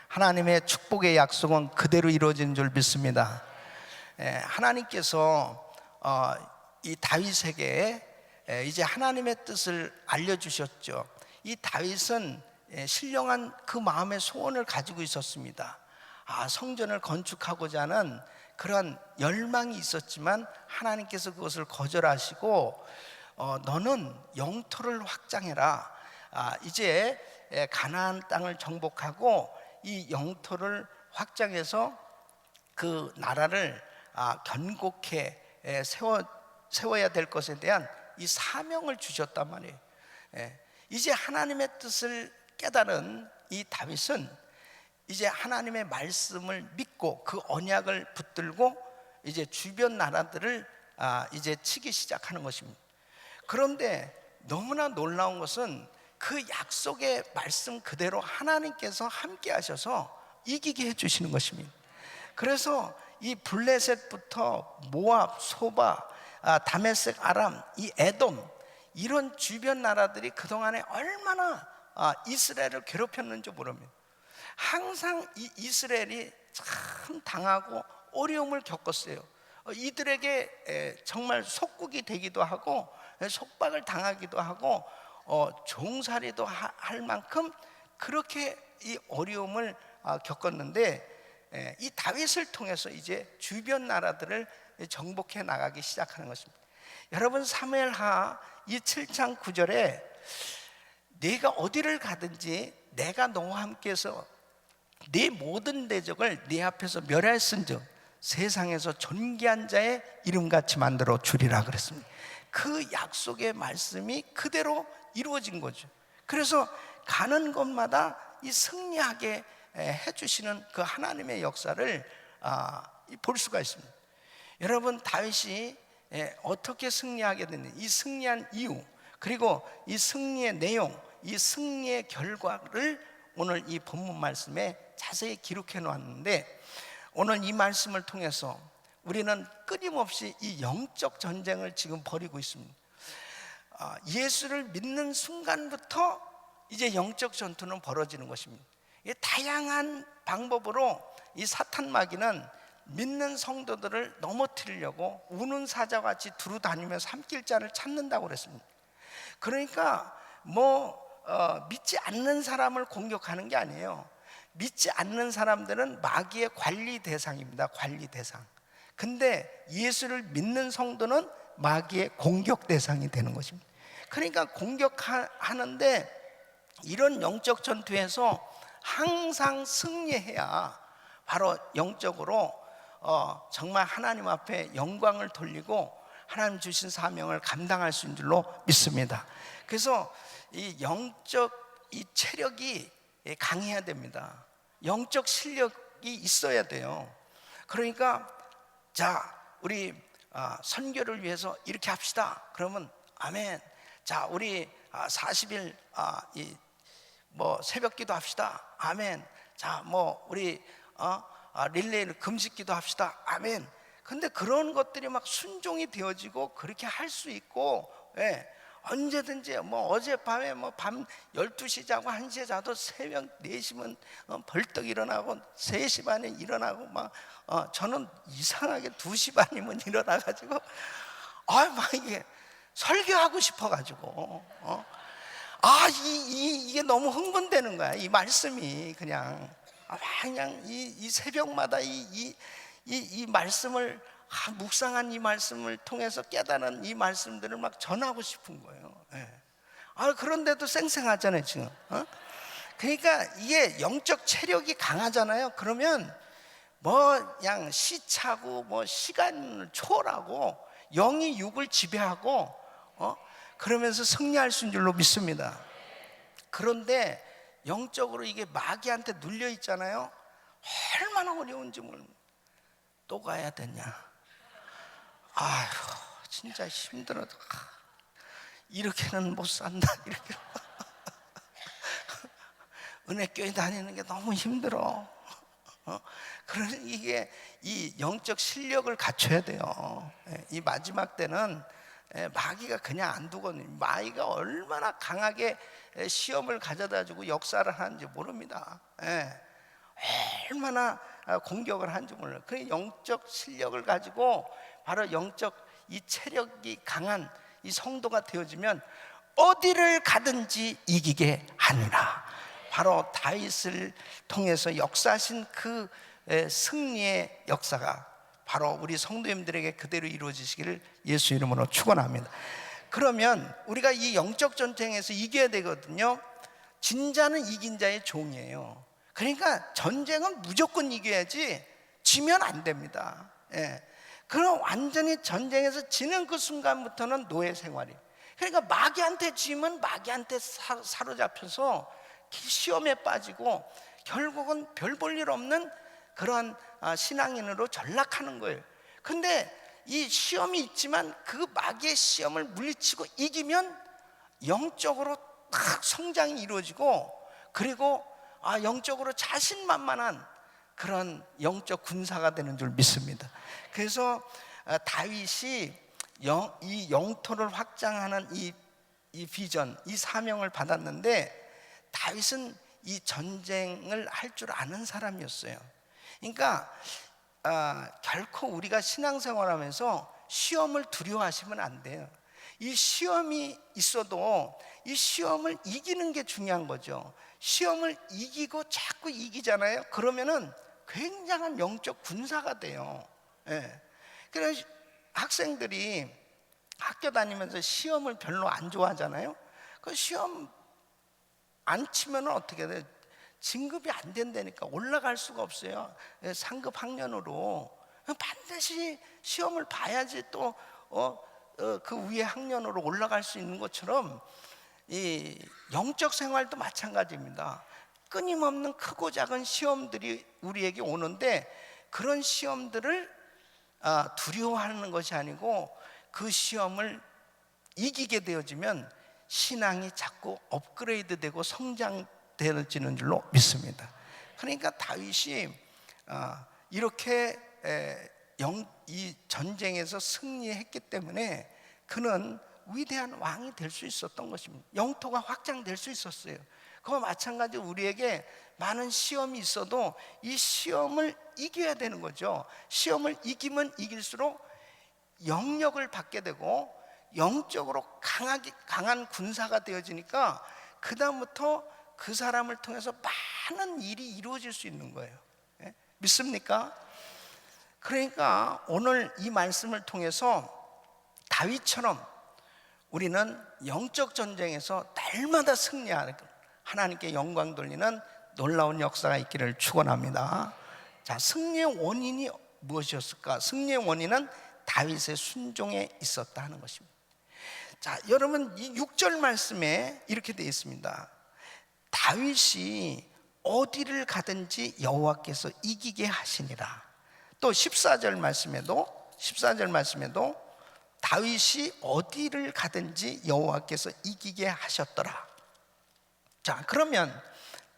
하나님의 축복의 약속은 그대로 이루어지는 줄 믿습니다. 하나님께서 이 다윗에게 이제 하나님의 뜻을 알려주셨죠. 이 다윗은 신령한 그 마음의 소원을 가지고 있었습니다. 성전을 건축하고자 하는 그런 열망이 있었지만 하나님께서 그것을 거절하시고 너는 영토를 확장해라. 이제 가나안 땅을 정복하고 이 영토를 확장해서 그 나라를 견고케 세워야 될 것에 대한 이 사명을 주셨단 말이에요. 이제 하나님의 뜻을 깨달은 이 다윗은 이제 하나님의 말씀을 믿고 그 언약을 붙들고 이제 주변 나라들을 이제 치기 시작하는 것입니다. 그런데 너무나 놀라운 것은 그 약속의 말씀 그대로 하나님께서 함께 하셔서 이기게 해주시는 것입니다. 그래서 이 블레셋부터 모압, 소바, 다메섹, 아람, 이 에돔 이런 주변 나라들이 그동안에 얼마나 이스라엘을 괴롭혔는지 모릅니다. 항상 이 이스라엘이 참 당하고 어려움을 겪었어요. 이들에게 정말 속국이 되기도 하고 속박을 당하기도 하고 종살이도 할 만큼 그렇게 이 어려움을 겪었는데 이 다윗을 통해서 이제 주변 나라들을 정복해 나가기 시작하는 것입니다. 여러분 사무엘하 이 7장 9절에 네가 어디를 가든지 내가 너와 함께해서 네 모든 대적을 네 앞에서 멸하였은즉 세상에서 존귀한 자의 이름같이 만들어 주리라 그랬습니다. 그 약속의 말씀이 그대로 이루어진 거죠. 그래서 가는 곳마다 이 승리하게 해주시는 그 하나님의 역사를 볼 수가 있습니다. 여러분 다윗이 어떻게 승리하게 됐는지, 이 승리한 이유, 그리고 이 승리의 내용, 이 승리의 결과를 오늘 이 본문 말씀에 자세히 기록해 놓았는데, 오늘 이 말씀을 통해서 우리는 끊임없이 이 영적 전쟁을 지금 벌이고 있습니다. 예수를 믿는 순간부터 이제 영적 전투는 벌어지는 것입니다. 다양한 방법으로 이 사탄 마귀는 믿는 성도들을 넘어뜨리려고 우는 사자같이 두루 다니면서 삼킬자를 찾는다고 그랬습니다. 그러니까 믿지 않는 사람을 공격하는 게 아니에요. 믿지 않는 사람들은 마귀의 관리 대상입니다. 관리 대상. 근데 예수를 믿는 성도는 마귀의 공격 대상이 되는 것입니다. 그러니까 공격하는데 이런 영적 전투에서 항상 승리해야 바로 영적으로 정말 하나님 앞에 영광을 돌리고 하나님 주신 사명을 감당할 수 있는 줄로 믿습니다. 그래서 이 영적 이 체력이 강해야 됩니다. 영적 실력이 있어야 돼요. 그러니까 자 우리 선교를 위해서 이렇게 합시다. 그러면 아멘. 자 우리 40일 새벽기도 합시다. 아멘. 자 우리 릴레이를 금식기도 합시다. 아멘. 근데 그런 것들이 막 순종이 되어지고 그렇게 할 수 있고, 언제든지 어젯밤에 밤 12시 자고 1시에 자도 새벽 4시면 벌떡 일어나고 3시 반에 일어나고 저는 이상하게 2시 반이면 일어나가지고 이게 설교하고 싶어가지고 이게 너무 흥분되는 거야. 이 말씀이 그냥 이 새벽마다 이 말씀을 묵상한 이 말씀을 통해서 깨달은 이 말씀들을 막 전하고 싶은 거예요. 그런데도 쌩쌩하잖아요 지금. 그러니까 이게 영적 체력이 강하잖아요. 그러면 그냥 시차고 시간을 초월하고 영이 육을 지배하고 그러면서 승리할 수 있는 줄로 믿습니다. 그런데 영적으로 이게 마귀한테 눌려 있잖아요. 얼마나 어려운지 모릅니다. 또 가야 되냐? 진짜 힘들어. 이렇게는 못 산다. 이렇게 은혜교회 다니는 게 너무 힘들어. 그러니 이게 이 영적 실력을 갖춰야 돼요. 이 마지막 때는 마귀가 그냥 안 두거든요. 마귀가 얼마나 강하게 시험을 가져다 주고 역사를 하는지 모릅니다. 얼마나 공격을 한지 몰라요. 그 영적 실력을 가지고 바로 영적 이 체력이 강한 이 성도가 되어지면 어디를 가든지 이기게 하느라, 바로 다윗을 통해서 역사하신 그 승리의 역사가 바로 우리 성도님들에게 그대로 이루어지시기를 예수 이름으로 축원합니다. 그러면 우리가 이 영적 전쟁에서 이겨야 되거든요. 진자는 이긴 자의 종이에요. 그러니까 전쟁은 무조건 이겨야지 지면 안 됩니다. 예. 그럼 완전히 전쟁에서 지는 그 순간부터는 노예 생활이에요. 그러니까 마귀한테 지면 마귀한테 사로잡혀서 시험에 빠지고 결국은 별 볼 일 없는 그런 신앙인으로 전락하는 거예요. 근데 이 시험이 있지만 그 마귀의 시험을 물리치고 이기면 영적으로 딱 성장이 이루어지고, 그리고 영적으로 자신만만한 그런 영적 군사가 되는 줄 믿습니다. 그래서 다윗이 이 영토를 확장하는 이 비전, 이 사명을 받았는데 다윗은 이 전쟁을 할 줄 아는 사람이었어요. 그러니까 결코 우리가 신앙생활하면서 시험을 두려워하시면 안 돼요. 이 시험이 있어도 이 시험을 이기는 게 중요한 거죠. 시험을 이기고 자꾸 이기잖아요. 그러면은 굉장한 영적 군사가 돼요. 예. 그래서 학생들이 학교 다니면서 시험을 별로 안 좋아하잖아요. 그 시험 안 치면 어떻게 돼요? 진급이 안 된다니까. 올라갈 수가 없어요. 상급 학년으로 반드시 시험을 봐야지 또 그 위에 학년으로 올라갈 수 있는 것처럼 이 영적 생활도 마찬가지입니다. 끊임없는 크고 작은 시험들이 우리에게 오는데 그런 시험들을 두려워하는 것이 아니고 그 시험을 이기게 되어지면 신앙이 자꾸 업그레이드되고 성장되어지는 줄로 믿습니다. 그러니까 다윗이 이렇게 이 전쟁에서 승리했기 때문에 그는 위대한 왕이 될 수 있었던 것입니다. 영토가 확장될 수 있었어요. 그와 마찬가지로 우리에게 많은 시험이 있어도 이 시험을 이겨야 되는 거죠. 시험을 이기면 이길수록 영역을 받게 되고 영적으로 강한 군사가 되어지니까 그 다음부터 그 사람을 통해서 많은 일이 이루어질 수 있는 거예요. 예? 믿습니까? 그러니까 오늘 이 말씀을 통해서 다윗처럼 우리는 영적 전쟁에서 날마다 승리하는 하나님께 영광 돌리는 놀라운 역사가 있기를 축원합니다. 자, 승리의 원인이 무엇이었을까? 승리의 원인은 다윗의 순종에 있었다 하는 것입니다. 자, 여러분 이 6절 말씀에 이렇게 되어 있습니다. 다윗이 어디를 가든지 여호와께서 이기게 하시니라. 또 14절 말씀에도 다윗이 어디를 가든지 여호와께서 이기게 하셨더라. 자, 그러면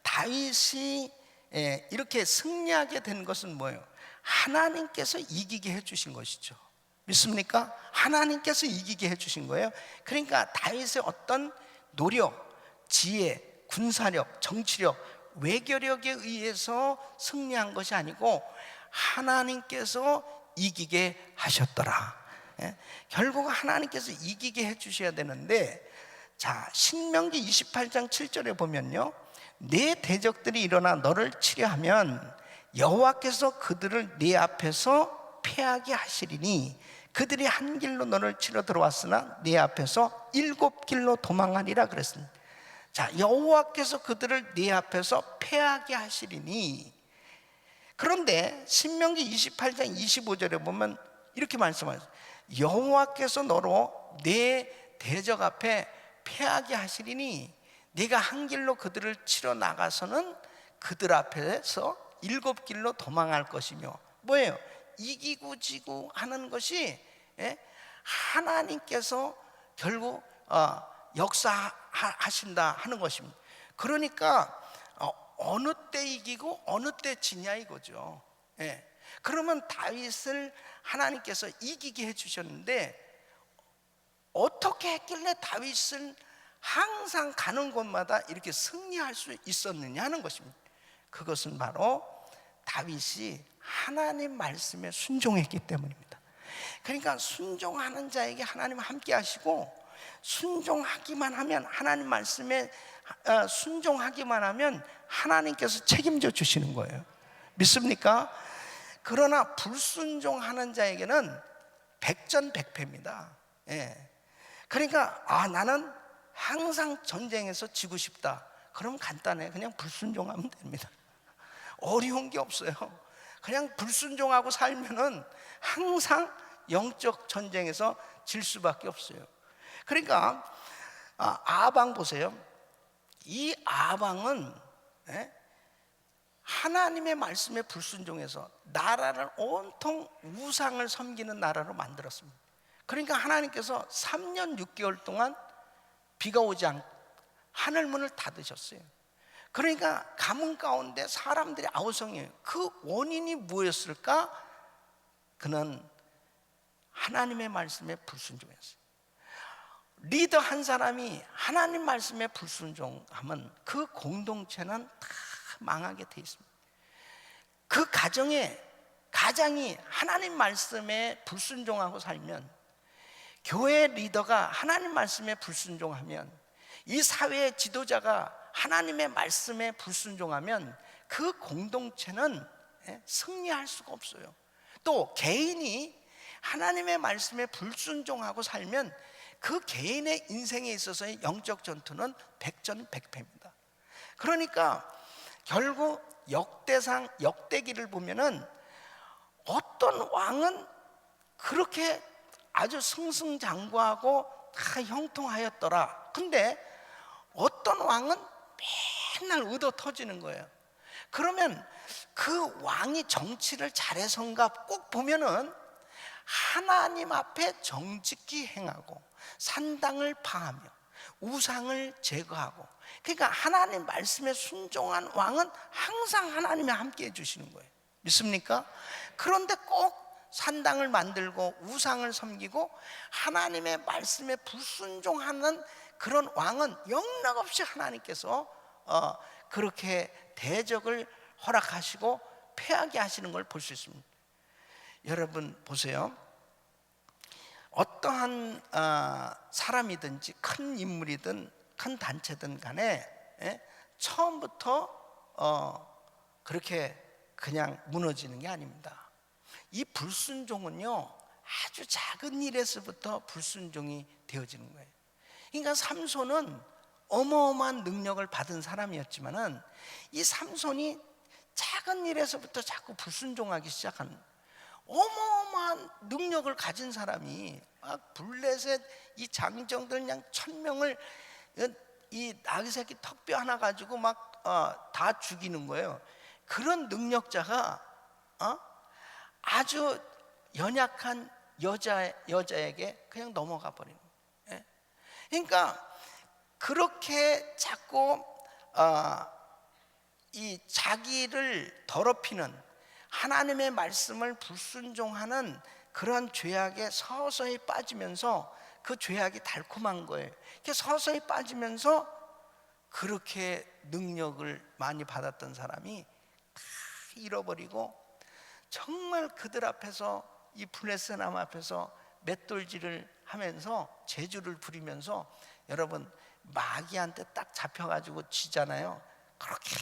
다윗이 이렇게 승리하게 된 것은 뭐예요? 하나님께서 이기게 해주신 것이죠. 믿습니까? 하나님께서 이기게 해주신 거예요. 그러니까 다윗의 어떤 노력, 지혜, 군사력, 정치력, 외교력에 의해서 승리한 것이 아니고 하나님께서 이기게 하셨더라. 결국 하나님께서 이기게 해주셔야 되는데, 자, 신명기 28장 7절에 보면요, 내 대적들이 일어나 너를 치려 하면 여호와께서 그들을 네 앞에서 패하게 하시리니 그들이 한 길로 너를 치러 들어왔으나 네 앞에서 7길로 도망하리라 그랬습니다. 자, 여호와께서 그들을 네 앞에서 패하게 하시리니. 그런데 신명기 28장 25절에 보면 이렇게 말씀하세요. 여호와께서 너로 내 대적 앞에 패하게 하시리니 네가 한 길로 그들을 치러 나가서는 그들 앞에서 7길로 도망할 것이며. 뭐예요? 이기고 지고 하는 것이 하나님께서 결국 역사하신다 하는 것입니다. 그러니까 어느 때 이기고 어느 때 지냐 이거죠. 그러면 다윗을 하나님께서 이기게 해주셨는데 어떻게 했길래 다윗은 항상 가는 곳마다 이렇게 승리할 수 있었느냐 하는 것입니다. 그것은 바로 다윗이 하나님 말씀에 순종했기 때문입니다. 그러니까 순종하는 자에게 하나님 함께 하시고, 순종하기만 하면, 하나님 말씀에 순종하기만 하면 하나님께서 책임져 주시는 거예요. 믿습니까? 그러나 불순종하는 자에게는 백전백패입니다. 예. 그러니까 나는 항상 전쟁에서 지고 싶다. 그럼 간단해. 그냥 불순종하면 됩니다. 어려운 게 없어요. 그냥 불순종하고 살면은 항상 영적 전쟁에서 질 수밖에 없어요. 그러니까 아방 보세요. 이 아방은 하나님의 말씀에 불순종해서 나라를 온통 우상을 섬기는 나라로 만들었습니다. 그러니까 하나님께서 3년 6개월 동안 비가 오지 않고 하늘문을 닫으셨어요. 그러니까 가뭄 가운데 사람들이 아우성이에요. 그 원인이 무엇일까? 그는 하나님의 말씀에 불순종했어요. 리더 한 사람이 하나님 말씀에 불순종하면 그 공동체는 다 망하게 돼 있습니다. 그 가장이 하나님 말씀에 불순종하고 살면, 교회 리더가 하나님 말씀에 불순종하면, 이 사회의 지도자가 하나님의 말씀에 불순종하면 그 공동체는 승리할 수가 없어요. 또 개인이 하나님의 말씀에 불순종하고 살면 그 개인의 인생에 있어서의 영적 전투는 백전백패입니다. 그러니까 결국 역대상 역대기를 보면은 어떤 왕은 그렇게 아주 승승장구하고 다 형통하였더라. 근데 어떤 왕은 맨날 얻어 터지는 거예요. 그러면 그 왕이 정치를 잘해서인가 꼭 보면은 하나님 앞에 정직히 행하고 산당을 파하며 우상을 제거하고, 그러니까 하나님 말씀에 순종한 왕은 항상 하나님이 함께 해주시는 거예요. 믿습니까? 그런데 꼭 산당을 만들고 우상을 섬기고 하나님의 말씀에 불순종하는 그런 왕은 영락없이 하나님께서 그렇게 대적을 허락하시고 패하게 하시는 걸 볼 수 있습니다. 여러분 보세요. 어떠한 사람이든지 큰 인물이든 큰 단체든 간에 처음부터 그렇게 그냥 무너지는 게 아닙니다. 이 불순종은요, 아주 작은 일에서부터 불순종이 되어지는 거예요. 그러니까 삼손은 어마어마한 능력을 받은 사람이었지만은 이 삼손이 작은 일에서부터 자꾸 불순종하기 시작한, 어마어마한 능력을 가진 사람이 블레셋 이 장정들 그냥 1000명을 이 나귀 새끼 턱뼈 하나 가지고 막 다 죽이는 거예요. 그런 능력자가 아주 연약한 여자에게 그냥 넘어가 버리는 거예요. 그러니까 그렇게 자꾸 이 자기를 더럽히는, 하나님의 말씀을 불순종하는 그런 죄악에 서서히 빠지면서, 그 죄악이 달콤한 거예요. 이렇게 서서히 빠지면서 그렇게 능력을 많이 받았던 사람이 다 잃어버리고, 정말 그들 앞에서, 이 블레셋 나무 앞에서 맷돌질을 하면서 재주를 부리면서, 여러분 마귀한테 딱 잡혀가지고 지잖아요. 그렇게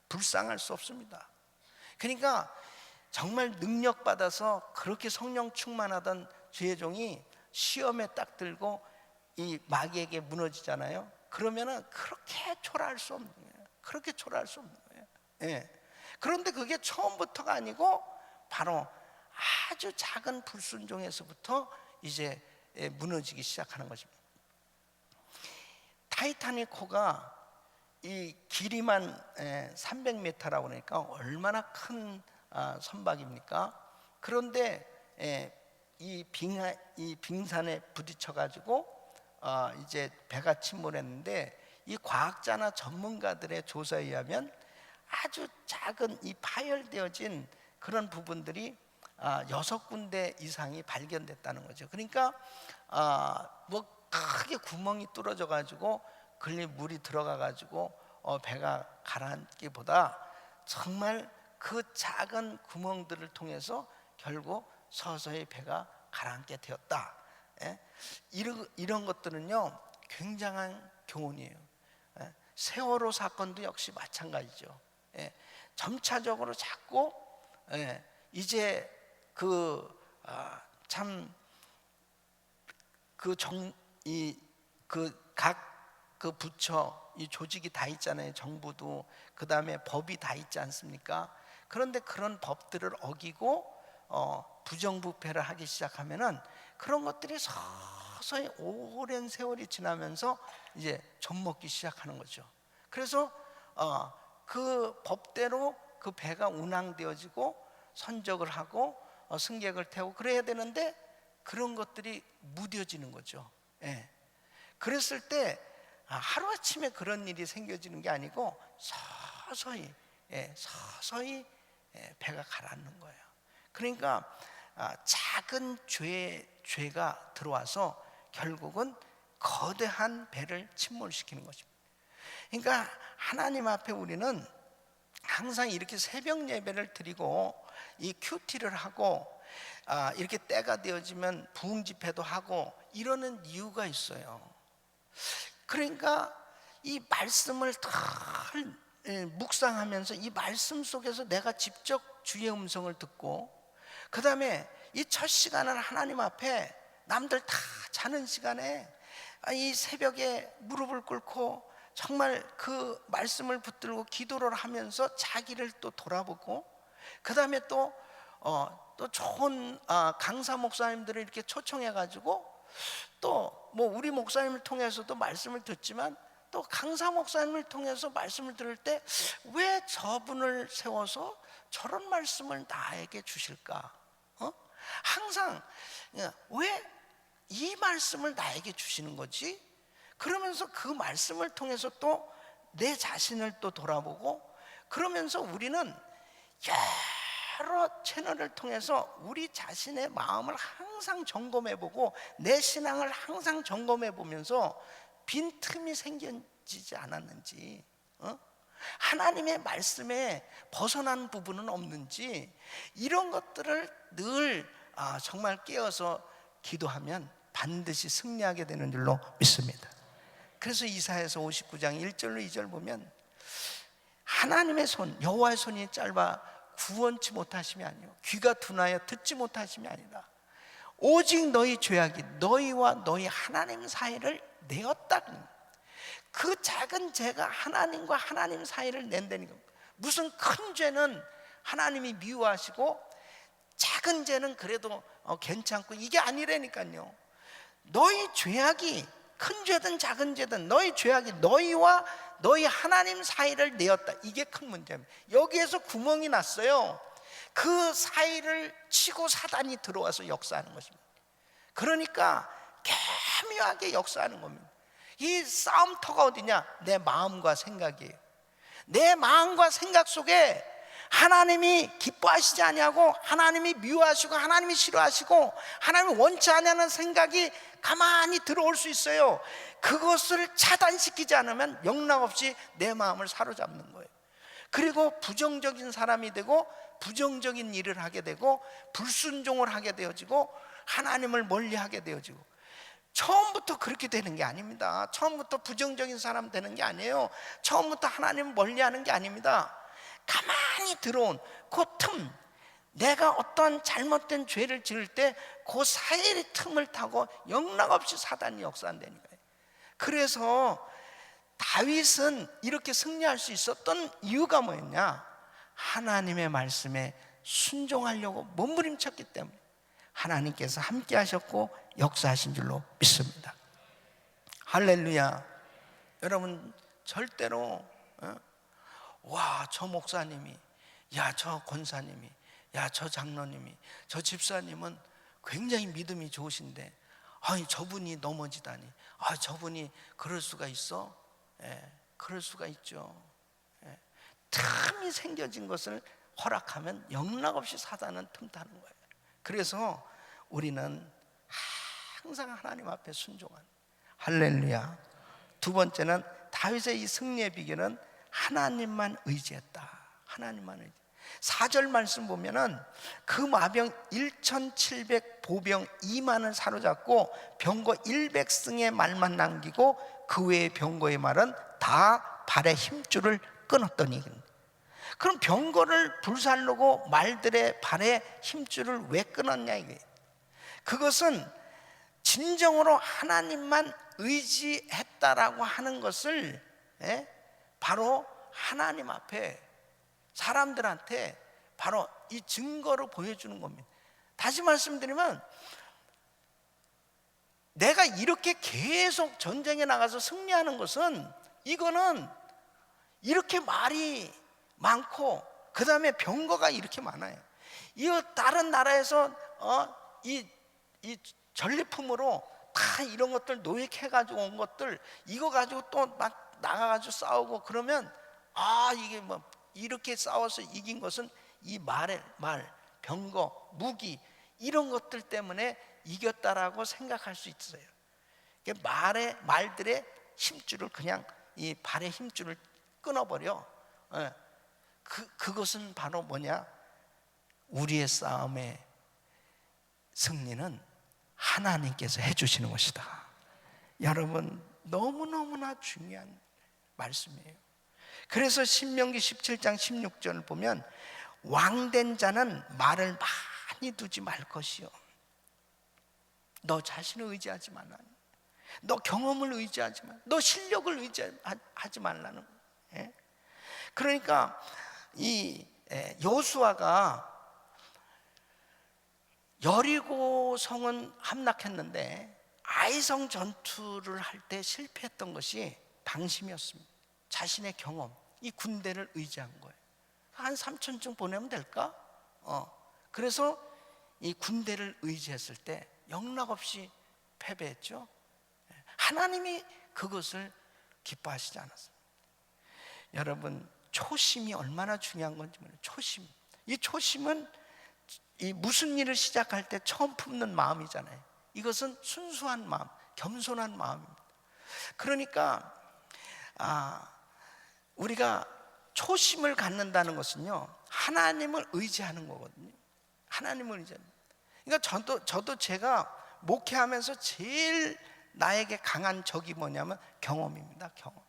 불쌍할 수 없습니다. 그러니까 정말 능력받아서 그렇게 성령 충만하던 주의종이 시험에 딱 들고 이 마귀에게 무너지잖아요. 그러면은 그렇게 초라할 수 없는 거예요. 그렇게 초라할 수 없는 거예요. 예. 그런데 그게 처음부터가 아니고 바로 아주 작은 불순종에서부터 이제 무너지기 시작하는 것입니다. 타이타닉호가 이 길이만 300m라고 그러니까 얼마나 큰 선박입니까? 그런데 이 빙산에 부딪혀 가지고 이제 배가 침몰했는데, 이 과학자나 전문가들의 조사에 의하면 아주 작은 이 파열되어진 그런 부분들이 6군데 이상이 발견됐다는 거죠. 그러니까 뭐 크게 구멍이 뚫어져 가지고 글리 물이 들어가 가지고 배가 가라앉기보다 정말 그 작은 구멍들을 통해서 결국 서서히 배가 가라앉게 되었다. 예? 이런 것들은요 굉장한 교훈이에요. 예? 세월호 사건도 역시 마찬가지죠. 예? 점차적으로 자꾸 이제 참 각 그 부처 이 조직이 다 있잖아요. 정부도 그 다음에 법이 다 있지 않습니까? 그런데 그런 법들을 어기고 부정부패를 하기 시작하면은 그런 것들이 서서히 오랜 세월이 지나면서 이제 젖먹기 시작하는 거죠. 그래서 그 법대로 그 배가 운항되어지고 선적을 하고 승객을 태우고 그래야 되는데 그런 것들이 무뎌지는 거죠. 예. 그랬을 때 하루아침에 그런 일이 생겨지는 게 아니고 서서히 배가 가라앉는 거예요. 그러니까 작은 죄가 들어와서 결국은 거대한 배를 침몰시키는 것입니다. 그러니까 하나님 앞에 우리는 항상 이렇게 새벽 예배를 드리고 이 큐티를 하고 이렇게 때가 되어지면 부흥 집회도 하고 이러는 이유가 있어요. 그러니까 이 말씀을 늘 묵상하면서 이 말씀 속에서 내가 직접 주의 음성을 듣고 그 다음에 이 첫 시간을 하나님 앞에 남들 다 자는 시간에 이 새벽에 무릎을 꿇고 정말 그 말씀을 붙들고 기도를 하면서 자기를 또 돌아보고 그 다음에 또 좋은 강사 목사님들을 이렇게 초청해 가지고 또 뭐 우리 목사님을 통해서도 말씀을 듣지만 또 강사 목사님을 통해서 말씀을 들을 때 왜 저분을 세워서 저런 말씀을 나에게 주실까? 항상 왜 이 말씀을 나에게 주시는 거지? 그러면서 그 말씀을 통해서 또 내 자신을 또 돌아보고 그러면서 우리는 여러 채널을 통해서 우리 자신의 마음을 항상 점검해보고 내 신앙을 항상 점검해보면서 빈틈이 생겨지지 않았는지, 하나님의 말씀에 벗어난 부분은 없는지 이런 것들을 늘 정말 깨어서 기도하면 반드시 승리하게 되는 줄로 믿습니다. 그래서 이사야서 59장 1절로 2절 보면 하나님의 손, 여호와의 손이 짧아 구원치 못하심이 아니요 귀가 둔하여 듣지 못하심이 아니라 오직 너희 죄악이 너희와 너희 하나님 사이를 내었다. 그 작은 죄가 하나님과 하나님 사이를 낸다니까. 무슨 큰 죄는 하나님이 미워하시고 작은 죄는 그래도 괜찮고 이게 아니라니까요. 너희 죄악이 큰 죄든 작은 죄든 너희 죄악이 너희와 너희 하나님 사이를 내었다. 이게 큰 문제입니다. 여기에서 구멍이 났어요. 그 사이를 치고 사단이 들어와서 역사하는 것입니다. 그러니까 교묘하게 역사하는 겁니다. 이 싸움터가 어디냐? 내 마음과 생각이에요. 내 마음과 생각 속에 하나님이 기뻐하시지 아니하고 하나님이 미워하시고 하나님이 싫어하시고 하나님이 원치 않는 생각이 가만히 들어올 수 있어요. 그것을 차단시키지 않으면 영락없이 내 마음을 사로잡는 거예요. 그리고 부정적인 사람이 되고 부정적인 일을 하게 되고 불순종을 하게 되어지고 하나님을 멀리하게 되어지고 처음부터 그렇게 되는 게 아닙니다. 처음부터 부정적인 사람 되는 게 아니에요. 처음부터 하나님을 멀리하는 게 아닙니다. 가만히 들어온 그 틈, 내가 어떤 잘못된 죄를 지을 때 그 사이의 틈을 타고 영락없이 사단이 역사한다니까요. 그래서 다윗은 이렇게 승리할 수 있었던 이유가 뭐였냐? 하나님의 말씀에 순종하려고 몸부림쳤기 때문에 하나님께서 함께 하셨고 역사하신 줄로 믿습니다. 할렐루야. 여러분 절대로 와, 저 목사님이, 야, 저 권사님이, 야, 저 장로님이, 저 집사님은 굉장히 믿음이 좋으신데 아니 저분이 넘어지다니, 저분이 그럴 수가 있어? 그럴 수가 있죠. 틈이 생겨진 것을 허락하면 영락없이 사단은 틈타는 거예요. 그래서 우리는 항상 하나님 앞에 순종한, 할렐루야. 두 번째는 다윗의 이 승리의 비결은 하나님만 의지했다. 하나님만 의지. 4절 말씀 보면은 그 마병 1700 보병 2만을 사로잡고 병거 100승의 말만 남기고 그 외의 병거의 말은 다 발의 힘줄을 끊었더니. 그럼 병거를 불살르고 말들의 발의 힘줄을 왜 끊었냐 이게. 그것은 진정으로 하나님만 의지했다라고 하는 것을 바로 하나님 앞에 사람들한테 바로 이 증거로 보여주는 겁니다. 다시 말씀드리면 내가 이렇게 계속 전쟁에 나가서 승리하는 것은 이거는 이렇게 말이 많고 그 다음에 병거가 이렇게 많아요. 이거 다른 나라에서 이 전리품으로 다 이런 것들 노획해가지고 온 것들 이거 가지고 또 막 나가가지고 싸우고 그러면 이게 뭐 이렇게 싸워서 이긴 것은 이 말, 병거, 무기 이런 것들 때문에 이겼다라고 생각할 수 있어요. 말들의 힘줄을 그냥 이 발의 힘줄을 끊어버려. 그것은 바로 뭐냐? 우리의 싸움의 승리는 하나님께서 해주시는 것이다. 여러분 너무너무나 중요한 말씀이에요. 그래서 신명기 17장 16절을 보면 왕된 자는 말을 많이 두지 말 것이요 너 자신을 의지하지 말라. 너 경험을 의지하지 말라. 너 실력을 의지하지 말라는 거예요. 그러니까 이 여호수아가 여리고 성은 함락했는데 아이성 전투를 할 때 실패했던 것이 방심이었습니다. 자신의 경험, 이 군대를 의지한 거예요. 한 3천쯤 보내면 될까? 그래서 이 군대를 의지했을 때 영락없이 패배했죠. 하나님이 그것을 기뻐하시지 않았습니다. 여러분 초심이 얼마나 중요한 건지 몰라요. 초심. 이 초심은 이 무슨 일을 시작할 때 처음 품는 마음이잖아요. 이것은 순수한 마음, 겸손한 마음입니다. 그러니까 우리가 초심을 갖는다는 것은요 하나님을 의지하는 거거든요. 하나님을 의지합니다. 그러니까 저도 제가 목회하면서 제일 나에게 강한 적이 뭐냐면 경험입니다. 경험.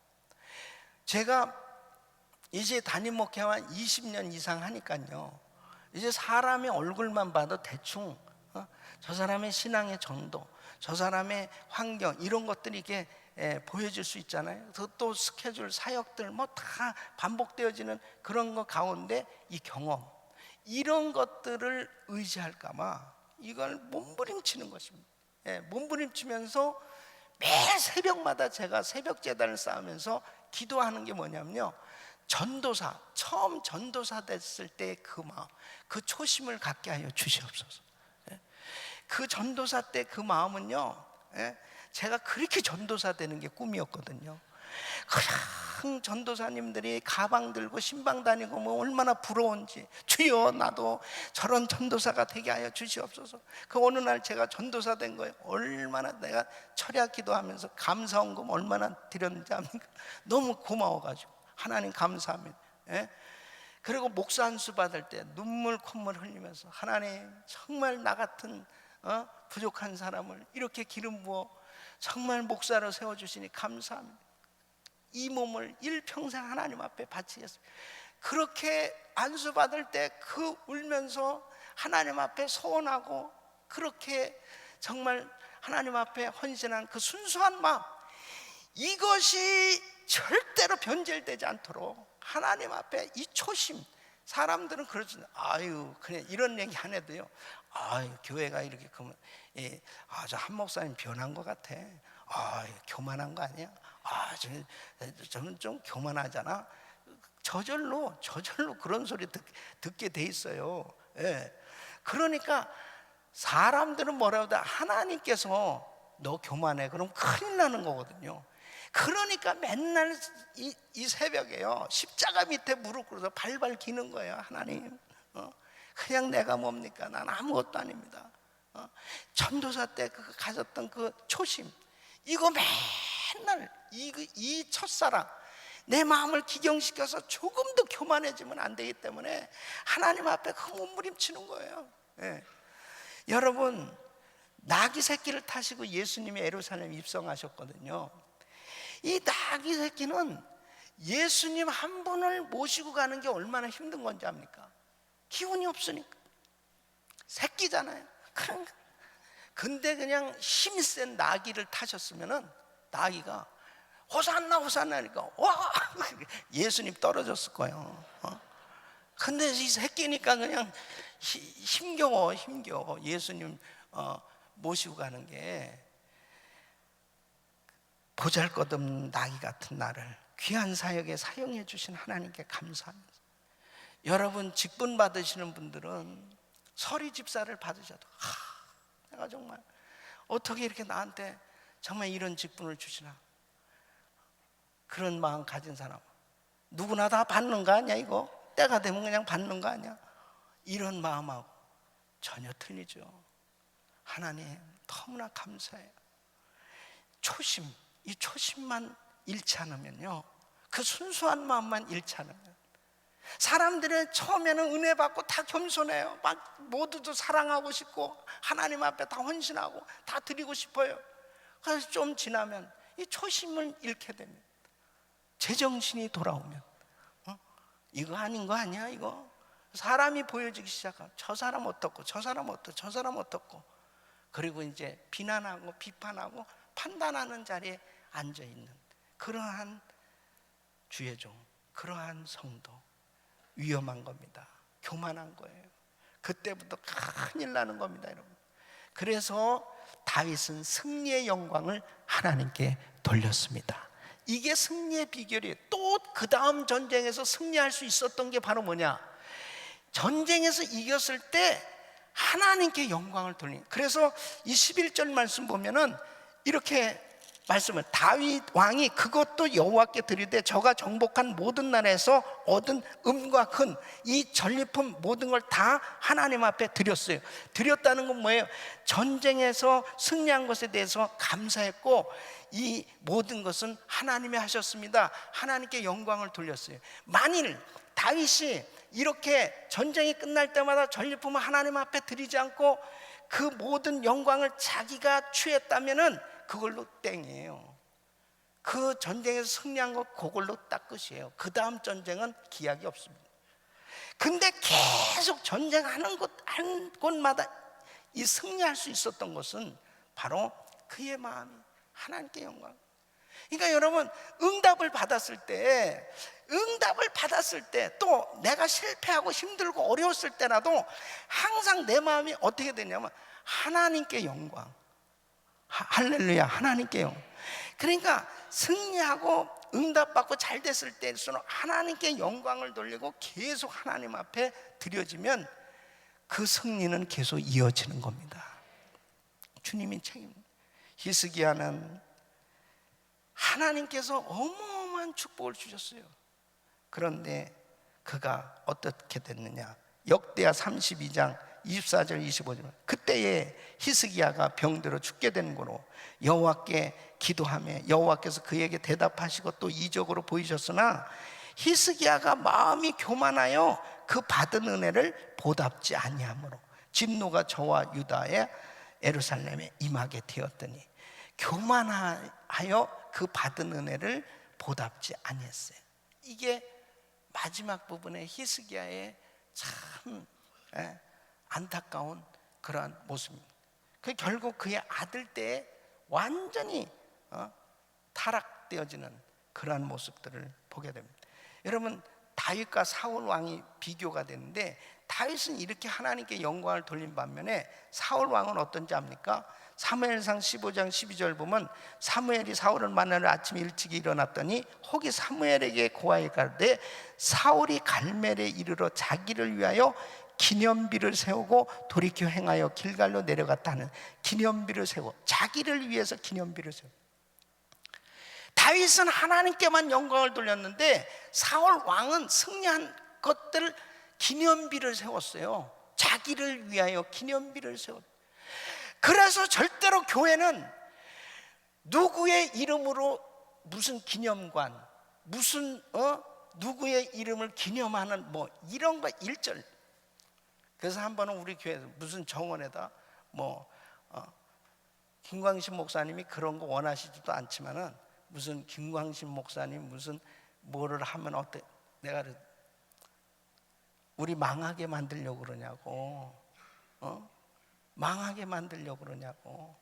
제가 이제 담임 목회한 20년 이상 하니까요 이제 사람의 얼굴만 봐도 대충 저 사람의 신앙의 정도, 저 사람의 환경 이런 것들이 이게 보여질 수 있잖아요. 또 스케줄, 사역들 뭐 다 반복되어지는 그런 것 가운데 이 경험 이런 것들을 의지할까봐 이걸 몸부림치는 것입니다. 몸부림치면서 매일 새벽마다 제가 새벽 제단을 쌓으면서 기도하는 게 뭐냐면요 전도사, 처음 전도사 됐을 때 그 마음, 그 초심을 갖게 하여 주시옵소서. 그 전도사 때 그 마음은요 제가 그렇게 전도사 되는 게 꿈이었거든요. 그냥 전도사님들이 가방 들고 신방 다니고 뭐 얼마나 부러운지, 주여 나도 저런 전도사가 되게 하여 주시옵소서. 그 어느 날 제가 전도사 된 거예요. 얼마나 내가 철야 기도하면서 감사원금 얼마나 드렸는지 압니까? 너무 고마워가지고 하나님 감사합니다. 그리고 목사 안수 받을 때 눈물 콧물 흘리면서 하나님 정말 나 같은 부족한 사람을 이렇게 기름 부어 정말 목사로 세워주시니 감사합니다. 이 몸을 일평생 하나님 앞에 바치겠습니다. 그렇게 안수 받을 때 그 울면서 하나님 앞에 소원하고 그렇게 정말 하나님 앞에 헌신한 그 순수한 마음, 이것이 절대로 변질되지 않도록 하나님 앞에 이 초심. 사람들은 그러지 아유 그냥 이런 얘기 안 해도요 아유 교회가 이렇게 그러면 저 한 목사님 변한 것 같아. 교만한 거 아니야? 저는 좀 교만하잖아. 저절로 그런 소리 듣게 돼 있어요. 그러니까 사람들은 뭐라고 해? 하나님께서 너 교만해 그럼 큰일 나는 거거든요. 그러니까 맨날 이 새벽에요 십자가 밑에 무릎 꿇어서 발발 기는 거예요. 하나님 그냥 내가 뭡니까? 난 아무것도 아닙니다. 전도사 때 가졌던 그 초심, 이거 맨날 이 첫사랑, 내 마음을 기경시켜서 조금 더 교만해지면 안 되기 때문에 하나님 앞에 그 몸부림치는 거예요. 예. 여러분, 나귀 새끼를 타시고 예수님이 예루살렘에 입성하셨거든요. 이 나귀 새끼는 예수님 한 분을 모시고 가는 게 얼마나 힘든 건지 압니까? 기운이 없으니까. 새끼잖아요. 근데 그냥 힘이 센 나귀를 타셨으면은 나귀가 호산나 호산나니까 와 예수님 떨어졌을 거예요. 근데 이 새끼니까 그냥 힘겨워 예수님 모시고 가는 게. 보잘것없는 나귀 같은 나를 귀한 사역에 사용해 주신 하나님께 감사합니다. 여러분, 직분 받으시는 분들은 서리 집사를 받으셔도 내가 정말 어떻게 이렇게 나한테 정말 이런 직분을 주시나, 그런 마음 가진 사람 누구나 다 받는 거 아니야? 이거 때가 되면 그냥 받는 거 아니야? 이런 마음하고 전혀 틀리죠. 하나님 너무나 감사해요. 이 초심만 잃지 않으면요, 그 순수한 마음만 잃지 않으면, 사람들은 처음에는 은혜 받고 다 겸손해요. 막 모두도 사랑하고 싶고 하나님 앞에 다 헌신하고 다 드리고 싶어요. 그래서 좀 지나면 이 초심을 잃게 됩니다. 제정신이 돌아오면 이거 아닌 거 아니야? 이거 사람이 보여지기 시작하고 저 사람 어떻고 저 사람 어떻고 저 사람 어떻고, 그리고 이제 비난하고 비판하고 판단하는 자리에 앉아있는 그러한 주의 종, 그러한 성도 위험한 겁니다. 교만한 거예요. 그때부터 큰일 나는 겁니다, 여러분. 그래서 다윗은 승리의 영광을 하나님께 돌렸습니다. 이게 승리의 비결이에요. 또 그 다음 전쟁에서 승리할 수 있었던 게 바로 뭐냐? 전쟁에서 이겼을 때 하나님께 영광을 돌리는. 그래서 이 11절 말씀 보면은 이렇게 말씀을, 다윗 왕이 그것도 여호와께 드리되 저가 정복한 모든 나라에서 얻은 음과 큰 이 전리품 모든 걸 다 하나님 앞에 드렸어요. 드렸다는 건 뭐예요? 전쟁에서 승리한 것에 대해서 감사했고 이 모든 것은 하나님이 하셨습니다. 하나님께 영광을 돌렸어요. 만일 다윗이 이렇게 전쟁이 끝날 때마다 전리품을 하나님 앞에 드리지 않고 그 모든 영광을 자기가 취했다면은 그걸로 땡이에요. 그 전쟁에서 승리한 것 그걸로 딱 끝이에요. 그 다음 전쟁은 기약이 없습니다. 근데 계속 전쟁하는 곳 한 곳마다 이 승리할 수 있었던 것은 바로 그의 마음이 하나님께 영광. 그러니까 여러분, 응답을 받았을 때 또 내가 실패하고 힘들고 어려웠을 때라도 항상 내 마음이 어떻게 되냐면 하나님께 영광. 할렐루야, 하나님께 영광. 그러니까 승리하고 응답받고 잘 됐을 때일수록 하나님께 영광을 돌리고 계속 하나님 앞에 드려지면 그 승리는 계속 이어지는 겁니다. 주님이 책임. 히스기야는 하나님께서 어마어마한 축복을 주셨어요. 그런데 그가 어떻게 됐느냐? 역대하 32장 24절 25절, 그때에 히스기야가 병들어 죽게 된 거로 여호와께 기도하며 여호와께서 그에게 대답하시고 또 이적으로 보이셨으나 히스기야가 마음이 교만하여 그 받은 은혜를 보답지 아니하므로 진노가 저와 유다의 예루살렘에 임하게 되었더니, 교만하여 그 받은 은혜를 보답지 아니했어요. 이게 마지막 부분에 히스기야의 참 안타까운 그러한 모습입니다. 그 결국 그의 아들 때에 완전히 타락되어지는 그러한 모습들을 보게 됩니다. 여러분, 다윗과 사울 왕이 비교가 되는데, 다윗은 이렇게 하나님께 영광을 돌린 반면에 사울 왕은 어떤지 압니까? 사무엘상 15장 12절 보면, 사무엘이 사울을 만나러 아침에 일찍 일어났더니 혹이 사무엘에게 고하여 가되 사울이 갈멜에 이르러 자기를 위하여 기념비를 세우고 돌이켜 행하여 길갈로 내려갔다는, 기념비를 세우고 자기를 위해서 기념비를 세우고. 다윗은 하나님께만 영광을 돌렸는데 사울 왕은 승리한 것들 기념비를 세웠어요. 자기를 위하여 기념비를 세웠어요. 그래서 절대로 교회는 누구의 이름으로 무슨 기념관, 무슨 누구의 이름을 기념하는 뭐 이런 거 일절. 그래서 한 번은 우리 교회에서 무슨 정원에다 뭐 김광신 목사님이 그런 거 원하시지도 않지만은 무슨 김광신 목사님 무슨 뭐를 하면 어때? 내가 우리 망하게 만들려고 그러냐고. 망하게 만들려고 그러냐고.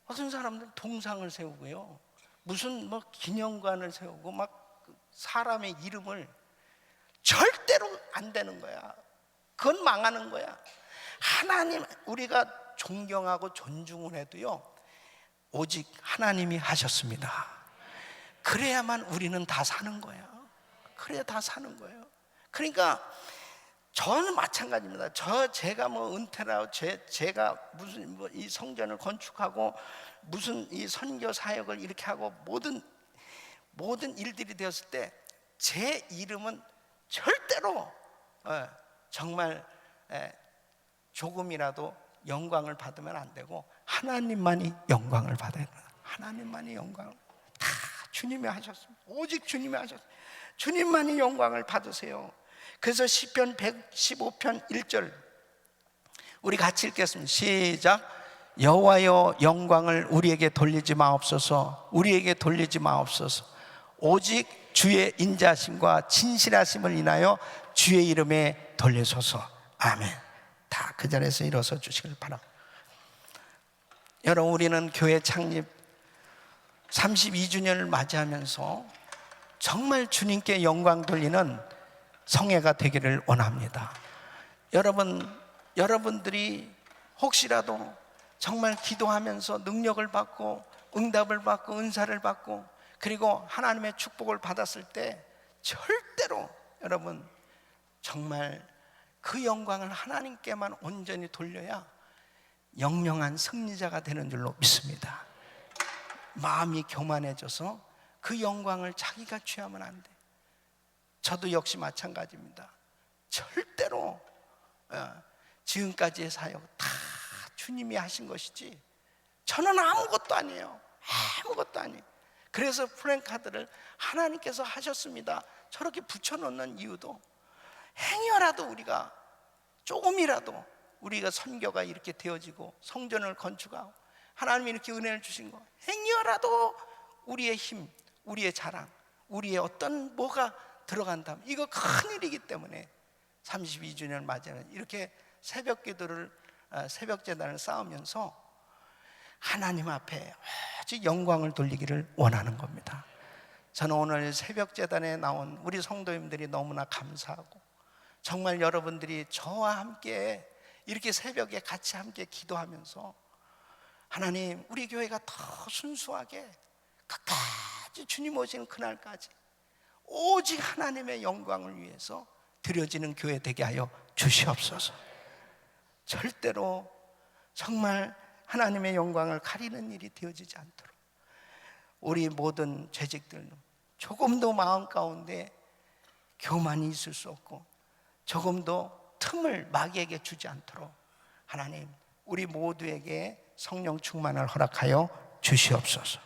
어떤 사람들 동상을 세우고요, 무슨 뭐 기념관을 세우고 막 사람의 이름을. 절대로 안 되는 거야. 그건 망하는 거야. 하나님 우리가 존경하고 존중을 해도요, 오직 하나님이 하셨습니다. 그래야만 우리는 다 사는 거야. 그래야 다 사는 거예요. 그러니까 저는 마찬가지입니다. 제가 뭐 은퇴라고 제가 무슨 뭐 이 성전을 건축하고 무슨 이 선교 사역을 이렇게 하고 모든 일들이 되었을 때 제 이름은 절대로 정말 조금이라도 영광을 받으면 안 되고 하나님만이 영광을 받아야 돼요. 하나님만이 영광을 다 주님이 하셨습니다. 오직 주님이 하셨습니다. 주님만이 영광을 받으세요. 그래서 시편 115편 1절 우리 같이 읽겠습니다. 시작. 여호와여 영광을 우리에게 돌리지 마옵소서. 우리에게 돌리지 마옵소서. 오직 주의 인자심과 진실하심을 인하여 주의 이름에 돌리소서. 아멘. 다 그 자리에서 일어서 주시길 바랍니다. 여러분, 우리는 교회 창립 32주년을 맞이하면서 정말 주님께 영광 돌리는 성회가 되기를 원합니다. 여러분들이 혹시라도 정말 기도하면서 능력을 받고 응답을 받고 은사를 받고 그리고 하나님의 축복을 받았을 때 절대로 여러분 정말 그 영광을 하나님께만 온전히 돌려야 영영한 승리자가 되는 줄로 믿습니다. 마음이 교만해져서 그 영광을 자기가 취하면 안 돼. 저도 역시 마찬가지입니다. 절대로 지금까지의 사역 다 주님이 하신 것이지 저는 아무것도 아니에요. 아무것도 아니에요. 그래서 플랜카드를 하나님께서 하셨습니다 저렇게 붙여놓는 이유도 행여라도 우리가 조금이라도 우리가 선교가 이렇게 되어지고 성전을 건축하고 하나님이 이렇게 은혜를 주신 거 행여라도 우리의 힘, 우리의 자랑, 우리의 어떤 뭐가 들어간다면 이거 큰일이기 때문에 32주년을 맞이하는 이렇게 새벽 기도를 새벽 제단을 쌓으면서 하나님 앞에 오직 영광을 돌리기를 원하는 겁니다. 저는 오늘 새벽 제단에 나온 우리 성도님들이 너무나 감사하고 정말 여러분들이 저와 함께 이렇게 새벽에 같이 함께 기도하면서 하나님 우리 교회가 더 순수하게 끝까지 주님 오시는 그날까지 오직 하나님의 영광을 위해서 드려지는 교회 되게 하여 주시옵소서. 절대로 정말 하나님의 영광을 가리는 일이 되어지지 않도록 우리 모든 죄직들도 조금도 마음 가운데 교만이 있을 수 없고 조금도 틈을 마귀에게 주지 않도록 하나님 우리 모두에게 성령 충만을 허락하여 주시옵소서.